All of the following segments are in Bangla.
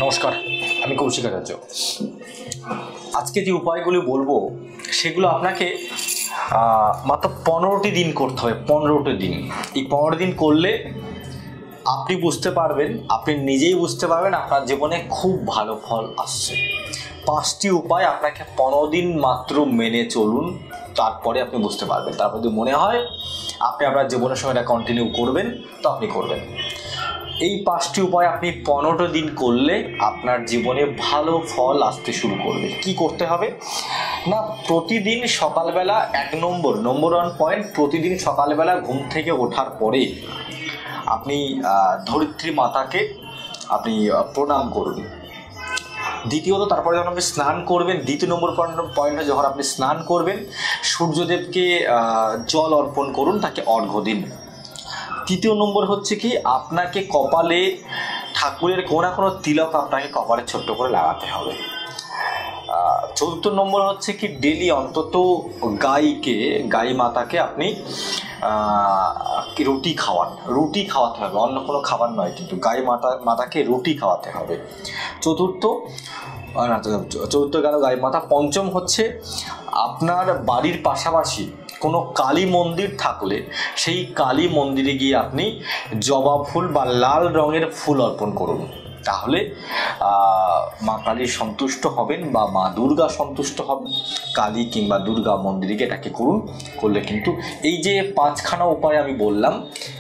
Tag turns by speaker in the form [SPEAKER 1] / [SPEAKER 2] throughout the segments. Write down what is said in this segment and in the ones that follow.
[SPEAKER 1] নমস্কার, আমি কৌশিক আচার্য। আজকে যে উপায়গুলি বলবো সেগুলো আপনাকে মাত্র 15টি দিন করতে হবে। 15টি দিন, এই 15 দিন করলে আপনি বুঝতে পারবেন, আপনি নিজেই বুঝতে পারবেন আপনার জীবনে খুব ভালো ফল আসছে। 5টি উপায় আপনাকে 15 দিন মাত্র মেনে চলুন, তারপরে আপনি বুঝতে পারবেন। তারপর যদি মনে হয় আপনি আপনার জীবনের সঙ্গে এটা কন্টিনিউ করবেন তো আপনি করবেন। এই 5টি উপায় আপনি 15 দিন করলে আপনার জীবনে ভালো ফল আসতে শুরু করবে। কি করতে হবে না, প্রতিদিন সকালবেলা 1 নম্বর 1 পয়েন্ট, প্রতিদিন সকালবেলা ঘুম থেকে ওঠার পরে আপনি ধরিত্রী মাতাকে আপনি প্রণাম করুন। দ্বিতীয়ত, তারপরে যখন আপনি স্নান করবেন, 2 নম্বর পয়েন্টে যখন আপনি স্নান করবেন, সূর্যদেবকে জল অর্পণ করুন, তাকে অর্ঘ্য দিন। 3 নম্বর হচ্ছে কি, আপনাকে কপালে ঠাকুরের কোনো না কোনো তিলক আপনাকে কপালে ছোট্ট করে লাগাতে হবে। 4 নম্বর হচ্ছে কি, ডেলি অন্তত গাই মাতাকে আপনি রুটি খাওয়াতে হবে, অন্য কোনো খাবার নয়, কিন্তু মাতাকে রুটি খাওয়াতে হবে। চতুর্থ গেল গাই মাতা। 5ম হচ্ছে, আপনার বাড়ির পাশাপাশি কোনো কালী মন্দির থাকলে সেই কালী মন্দিরে গিয়ে আপনি জবা ফুল বা লাল রঙের ফুল অর্পণ করুন। তাহলে মা কালী সন্তুষ্ট হবেন বা মা দুর্গা সন্তুষ্ট হবেন। কালী কিংবা দুর্গা মন্দিরে গিয়ে এটাকে করলে কিন্তু এই যে 5খানা উপায় আমি বললাম,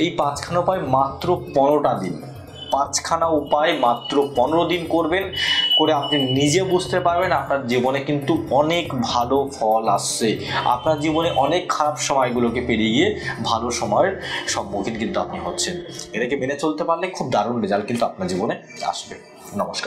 [SPEAKER 1] এই 5খানা উপায় মাত্র 15টা দিন, 5খানা উপায় মাত্র 15 দিন করবেন, করে আপনি নিজে বুঝতে পারবেন আপনার জীবনে কিন্তু অনেক ভালো ফল আসছে। আপনার জীবনে অনেক খারাপ সময়গুলোকে পেরিয়ে গিয়ে ভালো সময়ের সম্মুখীন কিন্তু আপনি হচ্ছেন। এটাকে মেনে চলতে পারলে খুব দারুণ রেজাল্ট কিন্তু আপনার জীবনে আসবে। নমস্কার।